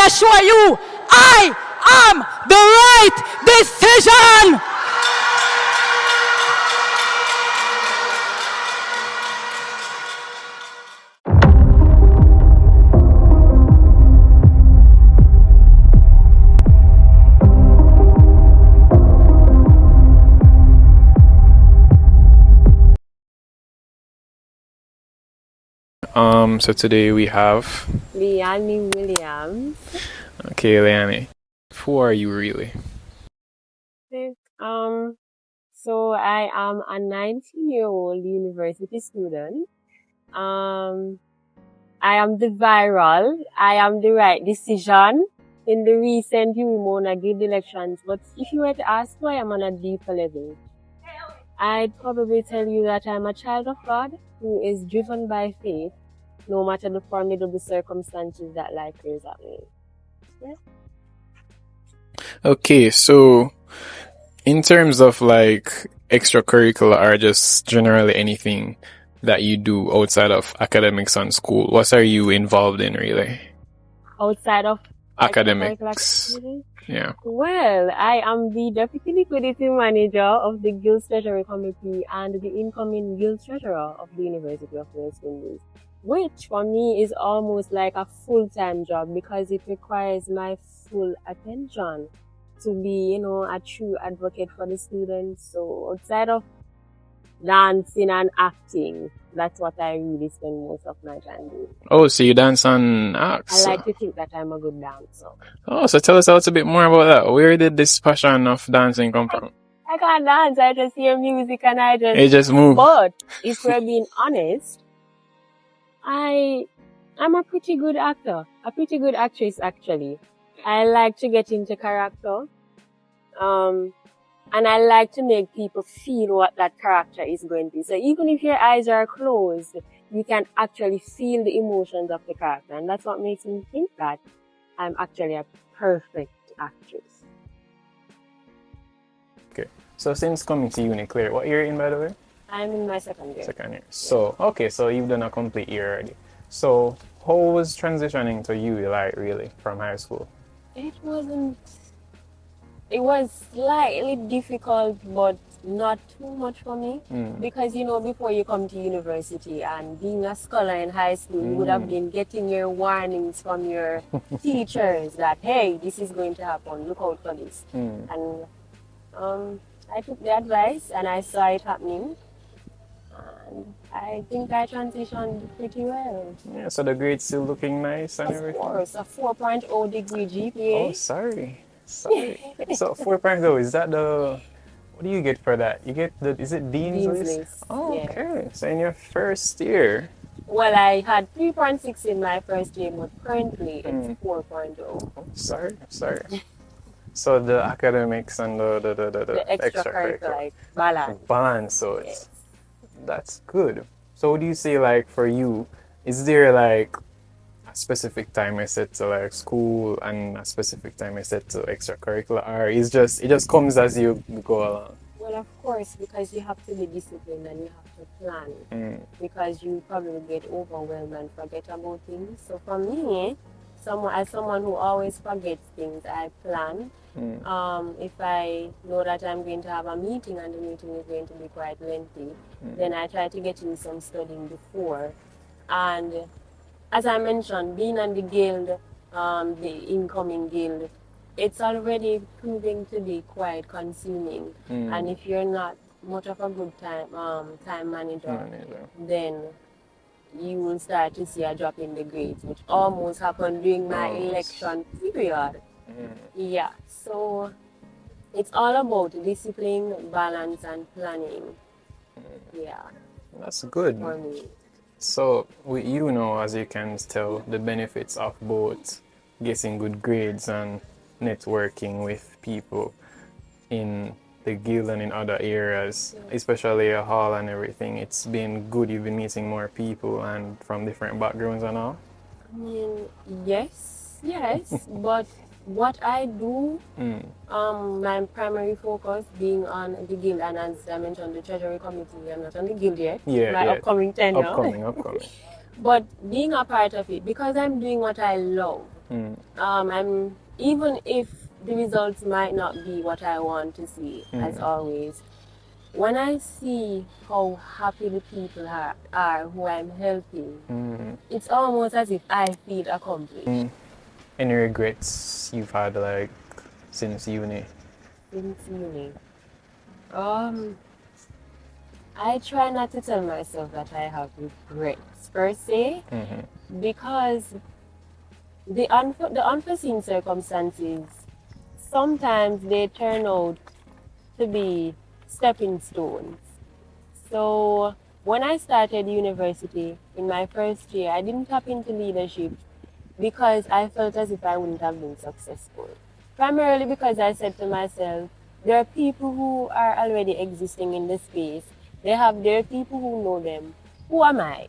assure you, I am the right decision. So today we have Lianne Williams. Okay, Lianne, who are you really? So I am a 19-year-old university student. I am the viral. I am the right decision in the recent Uwi Mona Media elections. But if you were to ask why I'm on a deeper level, I'd probably tell you that I'm a child of God who is driven by faith, no matter the formidable circumstances that life throws at me. Yeah. Okay, so in terms of like extracurricular or just generally anything that you do outside of academics and school, what are you involved in really? Outside of Academics. Yeah. Well, I am the Deputy Liquidity Manager of the Guild's Treasury Committee and the incoming Guild Treasurer of the University of West Indies, which for me is almost like a full-time job because it requires my full attention to be, a true advocate for the students. So outside of dancing and acting, that's what I really spend most of my time doing. Oh, so you dance and act. I like to think that I'm a good dancer. Oh, so tell us a little bit more about that. Where did this passion of dancing come from? I can't dance, I just hear music and it just move. But if we're being honest, I'm a pretty good actor, a pretty good actress actually. I like to get into character. And I like to make people feel what that character is going to be. So even if your eyes are closed, you can actually feel the emotions of the character. And that's what makes me think that I'm actually a perfect actress. Okay. So since coming to uni, Claire, what year are you in, by the way? I'm in my second year. Second year. So, okay, so you've done a complete year already. So how was transitioning to uni like really from high school? It was slightly difficult, but not too much for me. Because, before you come to university and being a scholar in high school, you would have been getting your warnings from your teachers that, hey, this is going to happen, look out for this. And I took the advice and I saw it happening. And I think I transitioned pretty well. Yeah, so the grade's still looking nice and everything? Of course, a 4.0 degree GPA. Oh, sorry. So 4.0, is that what do you get for that? You get is it Dean's List? Oh, yeah. Okay. So in your first year. Well, I had 3.6 in my first year, but currently it's 4.0. Oh, sorry. So the academics and the extracurricular balance. So that's good. So what do you say, like, for you, is there like a specific time I set to like school and a specific time I set to extracurricular, or it just comes as you go along? Well, of course, because you have to be disciplined and you have to plan, because you probably get overwhelmed and forget about things. So for me, as someone who always forgets things, I plan. If I know that I'm going to have a meeting and the meeting is going to be quite lengthy, then I try to get in some studying before. And as I mentioned, being on the guild, the incoming guild, it's already proving to be quite consuming. And if you're not much of a good time manager, then you will start to see a drop in the grades, which almost happened during my election period. Yeah, so it's all about discipline, balance, and planning. Yeah. That's good. For me. So, as you can tell, the benefits of both getting good grades and networking with people in the guild and in other areas, especially a hall and everything. It's been good. You've been meeting more people and from different backgrounds and all. I mean, yes, but what I do, my primary focus being on the guild, and as I mentioned, the treasury committee. I'm not on the guild yet. Upcoming tenure. Upcoming. But being a part of it, because I'm doing what I love, I'm even if the results might not be what I want to see, as always. When I see how happy the people are who I'm helping, it's almost as if I feel accomplished. Any regrets you've had like since uni? Since uni. I try not to tell myself that I have regrets per se, because the unforeseen circumstances sometimes they turn out to be stepping stones. So when I started university in my first year, I didn't tap into leadership because I felt as if I wouldn't have been successful. Primarily because I said to myself, there are people who are already existing in the space. There are people who know them. Who am I?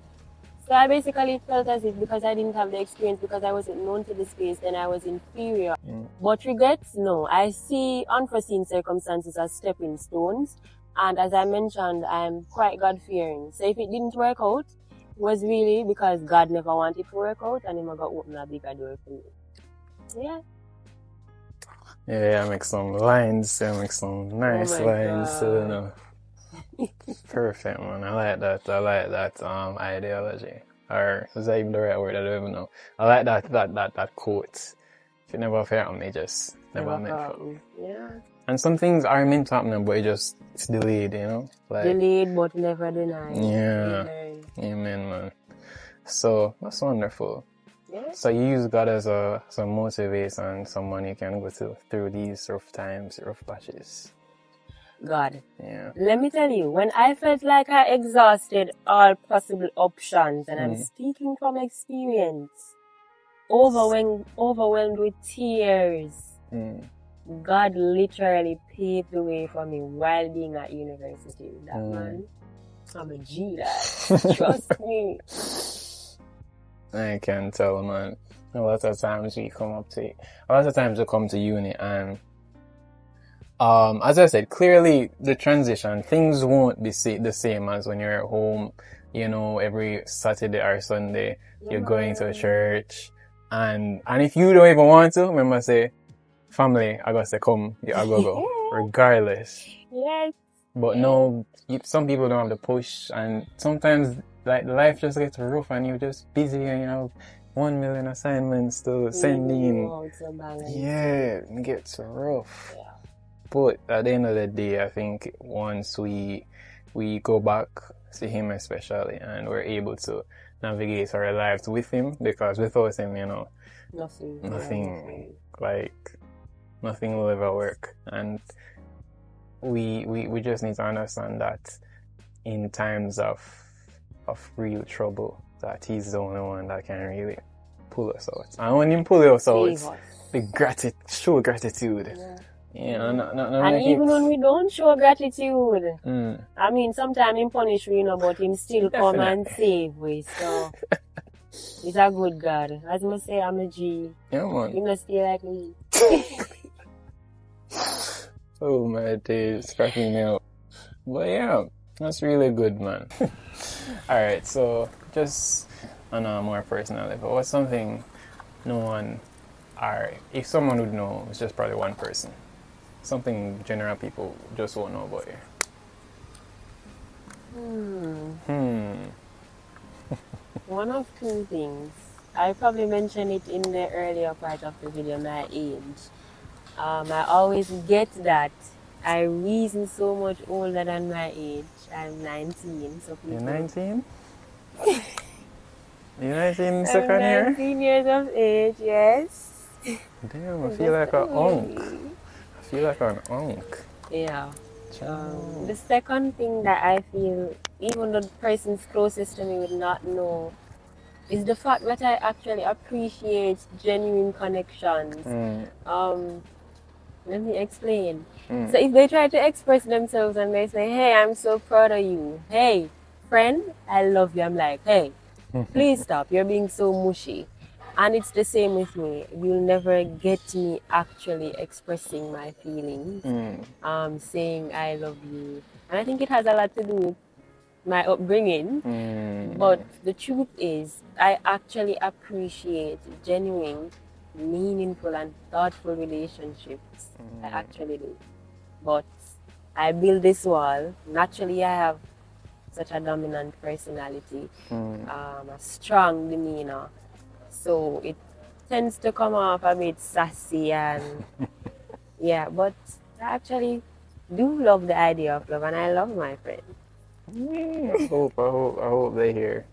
So I basically felt as if because I didn't have the experience, because I wasn't known to the space, then I was inferior. But regrets, no. I see unforeseen circumstances as stepping stones. And as I mentioned, I'm quite God-fearing. So if it didn't work out, it was really because God never wanted it to work out and He got open a bigger door for me. Yeah. Yeah, I make some lines. I make some nice lines. So, you know. Perfect, man. I like that. I like that ideology. Or is that even the right word? I don't even know. I like that quote. If it never happened, it just never meant for. Yeah. And some things are meant to happen, but it's delayed, you know? Like, delayed but never denied. Yeah. Amen, man. So that's wonderful. Yeah. So you use God as a motivation, someone you can go through these rough times, rough patches. God. Yeah. Let me tell you, when I felt like I exhausted all possible options, and I'm speaking from experience, overwhelmed with tears, God literally paved the way for me while being at university. That man, I'm a G, that. Trust me. I can tell, man. A lot of times we come to uni and as I said, clearly the transition, things won't be the same as when you're at home, you know, every Saturday or Sunday, you're going to church. And if you don't even want to, remember say, family, I gotta say, come, I go, regardless. Yes. But no, some people don't have the push, and sometimes like life just gets rough and you're just busy and you have 1 million assignments to send in. Yeah, it gets rough. Yeah. But at the end of the day, I think once we go back to Him especially, and we're able to navigate our lives with Him, because without Him, you know, nothing will ever work. And we just need to understand that in times of real trouble, that He's the only one that can really pull us out. And when He pull us out, show gratitude. Yeah, and even when we don't show gratitude, I mean, sometimes Him punish we, you know, but Him still come and save we. So He's a good God. As I say, I'm a G. Yeah, man. You must stay like me. Oh my days, cracking me up. But yeah, that's really good, man. Alright, so just on a more personal level, what's something if someone would know, it's just probably one person. Something general people just won't know about you. One of two things. I probably mentioned it in the earlier part of the video, my age. I always get that I reason so much older than my age. I'm 19. So people... You're 19? You're 19 second year? 19 years of age, yes. Damn, I feel like an unk. I feel like an unk. Yeah. The second thing that I feel, even the persons closest to me would not know, is the fact that I actually appreciate genuine connections. Let me explain. So if they try to express themselves and they say, hey, I'm so proud of you. Hey, friend, I love you. I'm like, hey, please stop. You're being so mushy. And it's the same with me. You'll never get me actually expressing my feelings, saying I love you. And I think it has a lot to do with my upbringing. But the truth is, I actually appreciate genuine meaningful and thoughtful relationships. I actually do. But I build this wall. Naturally, I have such a dominant personality, a strong demeanor. So it tends to come off a bit sassy and yeah, but I actually do love the idea of love and I love my friends. I hope they hear.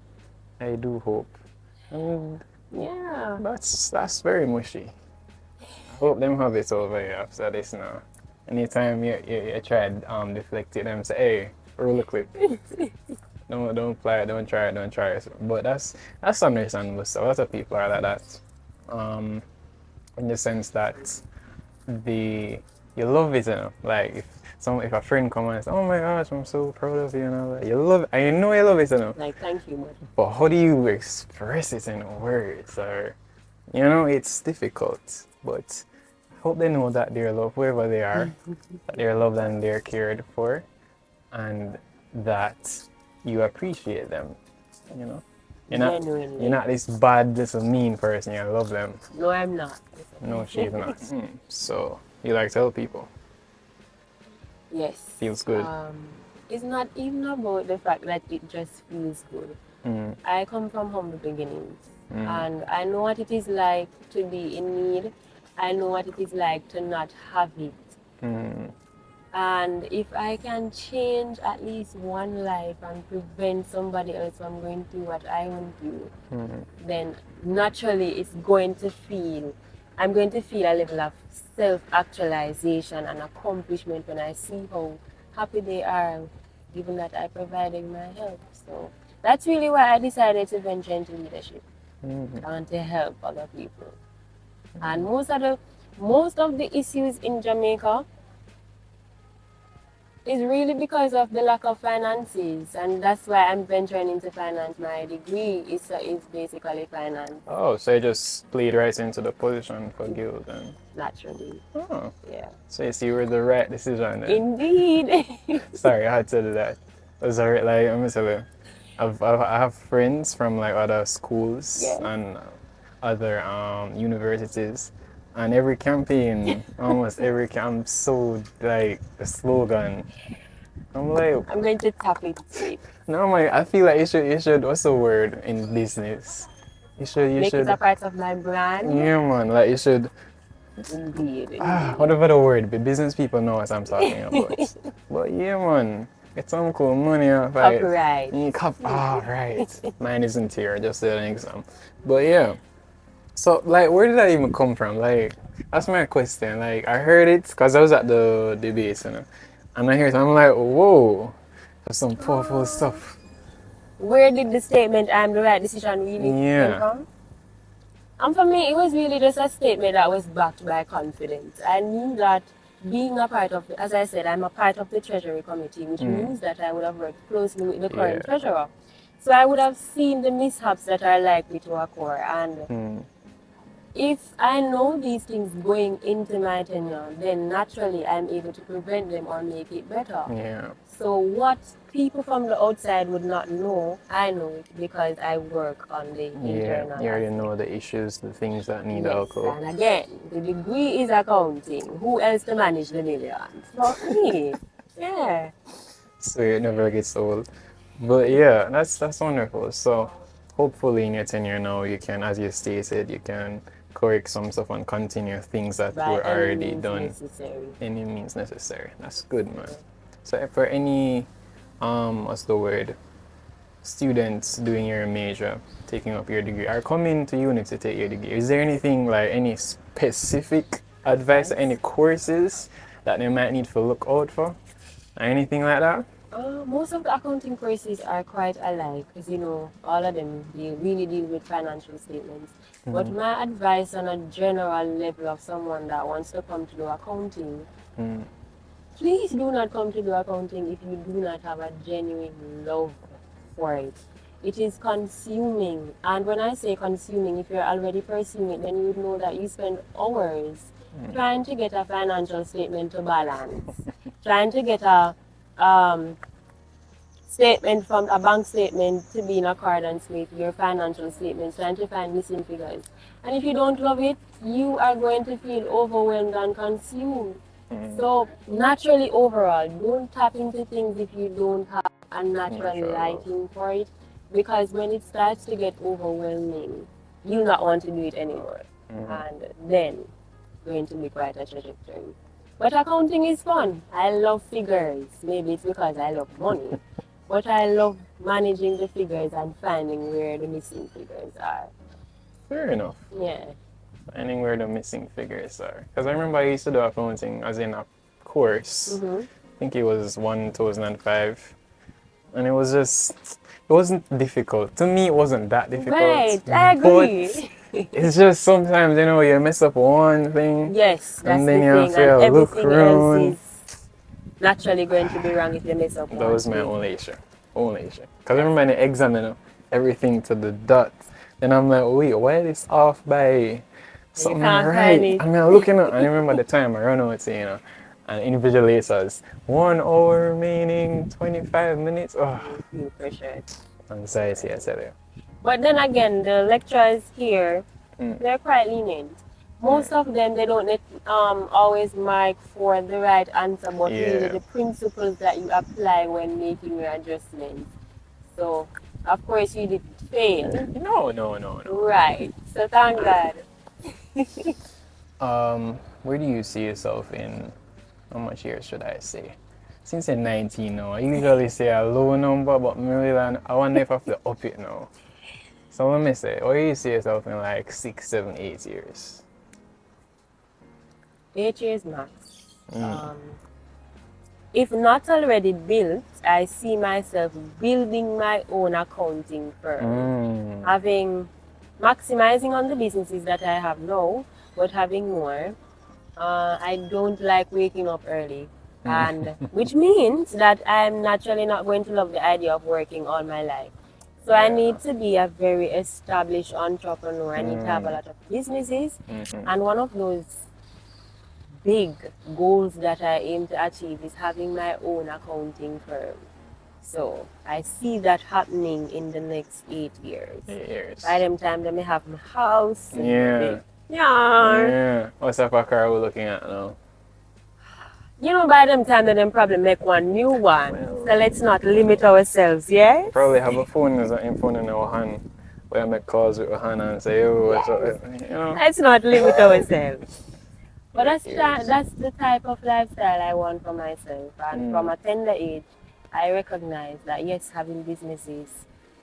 I do hope. And Yeah. that's very mushy. I hope them have it over here after this now. Anytime you try deflect it, them say, hey, roll a clip. Don't play it, don't try it. But that's understandable. So a lot of people are like that. In the sense that you love it, you know. Like if a friend comes and says, oh my gosh, I'm so proud of you, you know, like, you love it, and you know you love it, you know. Like, thank you, man. But how do you express it in words? Or, you know, it's difficult. But I hope they know that they're loved wherever they are, that they're loved and they're cared for, and that you appreciate them, you know. You're not this bad, this mean person. You love them. No, I'm not. No, she's not. So you like tell people. Yes. Feels good. It's not even about the fact that it just feels good. I come from humble beginnings, and I know what it is like to be in need. I know what it is like to not have it. And if I can change at least one life and prevent somebody else from going through what I went through, then naturally I'm going to feel a level of self-actualization and accomplishment when I see how happy they are, given that I provided my help. So that's really why I decided to venture into leadership. I want to help other people. And most of the issues in Jamaica is really because of the lack of finances, and that's why I'm venturing into finance. My degree is basically finance. Oh, so you just played right into the position for Guild then? Naturally. Oh. Yeah. So you see, you were the right decision then? Indeed. Sorry, I had to do that. It was alright, like, I'm gonna tell you, I have friends from like other schools and other universities. And every campaign, almost every camp, so like the slogan. I'm like, I'm going to tap it straight. no, I feel like you should. What's the word in business? You should. Make it a part of my brand. Yeah, man. Like you should. Indeed. Whatever the word, but business people know what I'm talking about. But yeah, man. Get some cool money off. Copyright. Right. Mine isn't here. Just an exam. But yeah. So, like, where did that even come from? Like, that's my question. Like, I heard it because I was at the debate, you know, and I hear it, I'm like, whoa, that's some powerful stuff. Where did the statement, I'm the right decision, really come from? And for me, it was really just a statement that was backed by confidence. I knew that being a part of, as I said, I'm a part of the Treasury Committee, which means that I would have worked closely with the current treasurer. So I would have seen the mishaps that are likely to occur. And if I know these things going into my tenure, then naturally I'm able to prevent them or make it better. Yeah. So what people from the outside would not know, I know it because I work on the internal. You already know the issues, the things that need alcohol. And again, the degree is accounting. Who else to manage the millions? Not me. Yeah. So it never gets old. But yeah, that's wonderful. So hopefully in your tenure now you can, as you stated, you can correct some stuff and continue things that were already done. Any means necessary. That's good, man. So for any what's the word, students doing your major, taking up your degree, or coming to uni to take your degree, is there anything like any specific advice or any courses that they might need to look out for? Or anything like that? Most of the accounting courses are quite alike because, you know, all of them really deal with financial statements. But my advice on a general level of someone that wants to come to do accounting, please do not come to do accounting if you do not have a genuine love for it. It is consuming. And when I say consuming, if you're already pursuing it, then you would know that you spend hours trying to get a financial statement to balance, trying to get a statement from a bank statement to be in accordance with your financial statements, trying to find missing figures. And if you don't love it, you are going to feel overwhelmed and consumed. So naturally overall, don't tap into things if you don't have a natural Natural. liking for it, because when it starts to get overwhelming, you'll not want to do it anymore. And then going to be quite a trajectory. But accounting is fun. I love figures. Maybe it's because I love money. But I love managing the figures and finding where the missing figures are. Fair enough. Yeah. Finding where the missing figures are. Because I remember I used to do accounting as in a course. I think it was 2005. And it wasn't difficult. To me, it wasn't that difficult. Right, I agree. But it's just sometimes, you mess up one thing. Yes, that's And then the you thing. have to And look everything around. else is naturally going to be wrong if you mess up That one was my thing. only issue. Because I remember in the exam, everything to the dot. Then I'm like, wait, why is this off by something can't right? find it. I mean, I'm looking at, I remember the time I run out, and individually it says 1 hour remaining, 25 minutes. Oh, Feel pressured. anxiety, I tell you. But then again, the lecturers here, they're quite lenient. Most of them, they don't always mark for the right answer, but really Yeah. the principles that you apply when making your adjustments. So, of course, you did fail. No. Right. So, thank God. Where do you see yourself in, how much years should I say? Since you're 19 now, I usually say a low number, but I wonder if I have to up it now. So let me say, where do you see yourself in like 6, 7, 8 years? 8 years max. If not already built, I see myself building my own accounting firm. Maximizing on the businesses that I have now, but having more. I don't like waking up early, and which means that I'm naturally not going to love the idea of working all my life. So I need to be a very established entrepreneur. I need to have a lot of businesses, and one of those big goals that I aim to achieve is having my own accounting firm. So I see that happening in the next 8 years. 8 years. By them time, they may have my house. And Yeah. big yard. Yeah. What type of car are we looking at now? By them time, they probably make one new one. So let's not limit ourselves, yeah? Probably have a phone in our hand. Where I make calls with our hand and say, yo, what's up? Let's not limit ourselves. But that's the type of lifestyle I want for myself. And from a tender age, I recognize that yes, having businesses,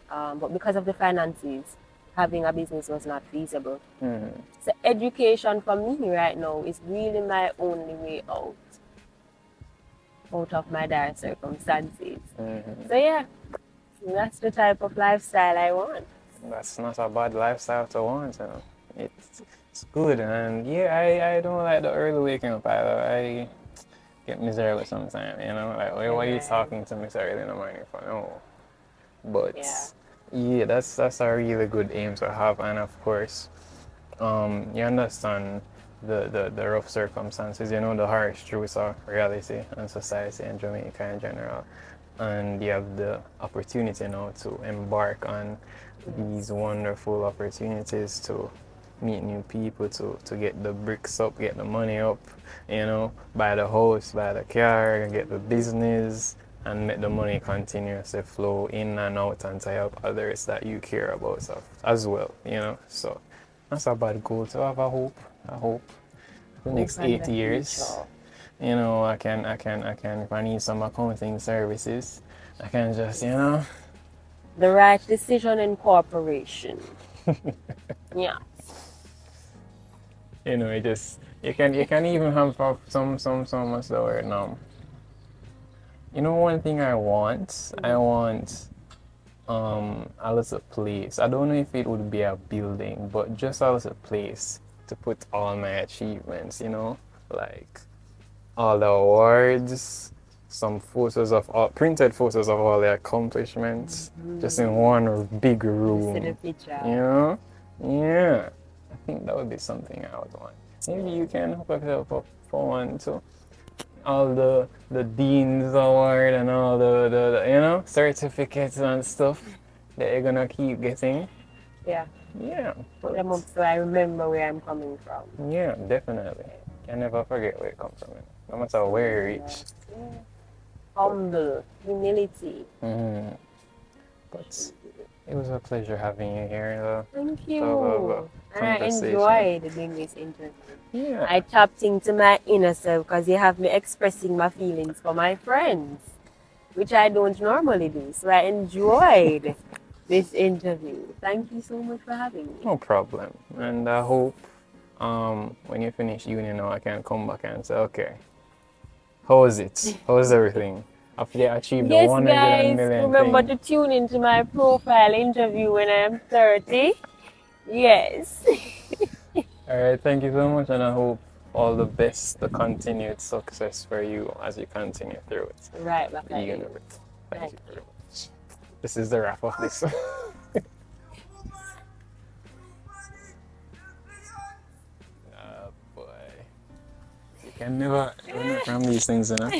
but because of the finances, having a business was not feasible. So education for me right now is really my only way out of my dire circumstances. So yeah, that's the type of lifestyle I want. That's not a bad lifestyle to want, It's good, and I don't like the early waking up either. I get miserable sometimes, like why are you talking to me so early in the morning for? No. But that's a really good aim to have, and of course, you understand the rough circumstances, the harsh truths of reality and society in Jamaica in general, and you have the opportunity now to embark on these wonderful opportunities to meet new people, to get the bricks up, get the money up, buy the house, buy the car, get the business, and make the money continuously flow in and out and to help others that you care about as well, So that's a bad goal to have. I hope the next 8 years, I can, if I need some accounting services, I can just, The right decision in corporation. Yeah. It just, you can even have some what's the word now? One thing I want a little place. I don't know if it would be a building, but just a little place to put all my achievements, like all the awards, some printed photos of all the accomplishments, just in one big room. Just in a picture. Yeah. I think that would be something I would want. Maybe you can hook yourself up for one too. all the Dean's Award and all the you know, certificates and stuff that you're gonna keep getting. Yeah. Yeah. Put them up so I remember where I'm coming from. Yeah, definitely. Can never forget where you come from. No matter where you reach. Yeah. Humble, humility. Mm. But it was a pleasure having you here. Thank you. And I Conversation. enjoyed doing this interview. Yeah. I tapped into my inner self because you have me expressing my feelings for my friends, which I don't normally do. So I enjoyed this interview. Thank you so much for having me. No problem. And I hope when you finish uni now I can come back and say, okay, how is it? How's everything? After you achieved the Yes, 100 guys, million remember thing. to tune into my profile interview when I am 30. Yes. Alright, thank you so much, and I hope all the best, the continued success for you as you continue through it. Right back at you. Universe. Thank you very much. This is the wrap of this. Boy. You can never run from these things, you know?